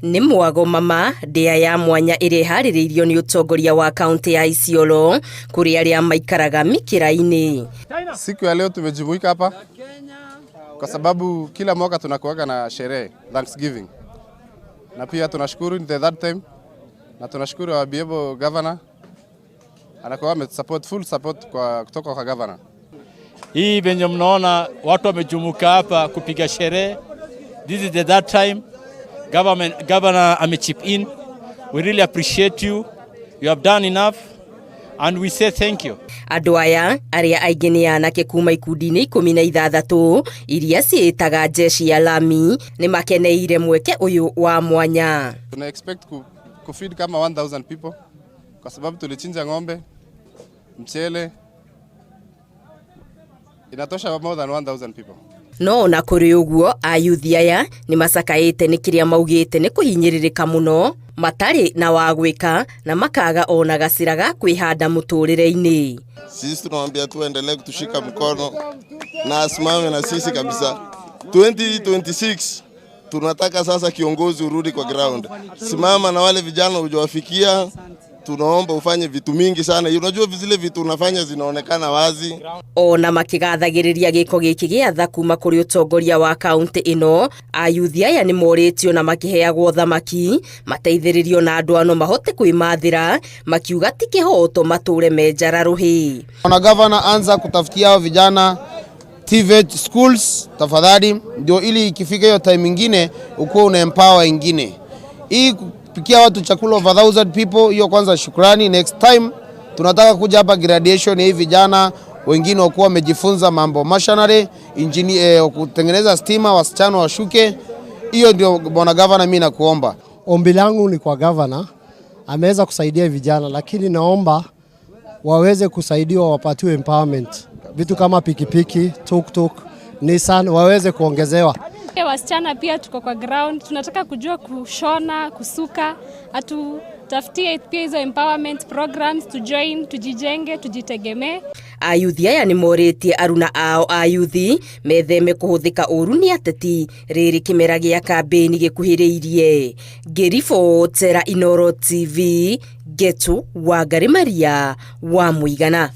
Ni mwago mama ndia ya mwanya iri haririirio ni utongoria wa kaunti ya Isiolo kuri aria maikaraga mikira-ini. Siku ya leo tumejumuika hapa kwa sababu kila mwaka tunakuwa na sherehe Thanksgiving. Na pia tunashukuru ni the third time na tunashukuru wa Biebo governor anakuwa amesupport full support kutoka kwa governor. Hii venye mnaona watu wamejumuka hapa kupiga sherehe. This is the third time governor amechip in. We really appreciate you. You have done enough and we say thank you. Andu aya aria aingĩ nĩ anake kuma ikundi-inĩ 16 iria ciĩtaga jeshi ya Lami nĩ makeneire mweke uyu wa mwanya. Tuna expect kufeed kama 1000 people kwa sababu tulichinja ng'ombe, mchele, inatosha more than 1000 people. No na kuri uguo ayuthi aya ni macakaite ni kiria maugite ni kuhinyiririka muno matari na wagwika na makaga ona gaciraga kwihanda muturire-ini. Sisi tunamwambia tuendelee kutushika mkono na asimame na sisi kabisa. 2026 tunataka sasa kiongozi urudi kwa ground. Simama na wale vijana hujawafikia. Tunaomba ufanye vitu mingi sana. Unajua zile vitu unafanya zinaonekana wazi. Ona makigathagiriria giko giki giatha kuma kuri utongoria wa kaunti ino, ayuthi aya ni moritio na makiheagwo thamaki mateithiririo na andu ano mahote kwimathira makiuga ti kihoto mature menjara ruhi. Ona governor anza kutafutia hao vijana TVET schools tafadhali, ndio ili ikifika hiyo time nyingine uko una empower ingine. Hii pikia watu chakula over 1000 people, hiyo kwanza shukrani. Next time tunataka kuja hapa graduation hii vijana wengine wakuwa wamejifunza mambo machinery, engineer, kutengeneza stima, wasichana washuke. Hiyo ndio bwana governor mimi nakuomba. Ombi langu ni kwa governor, ameweza kusaidia vijana lakini naomba waweze kusaidiwa wapatiwe empowerment. Vitu kama pikipiki, tuk-tuk, Nissan waweze kuongezewa. Wasichana pia tuko kwa ground, tunataka kujua kushona, kusuka, atutafutie pia hizo empowerment programs, tujoin, tujijenge, tujitegemee. Ayuthi aya ni moretie aruna ao ayuthi metheme kuhuthika uru ni ateti riri kimera gia kambeni gikuhiriirie. Ngiribotera Inooro TV, Getu Wangari Maria wa Muigana.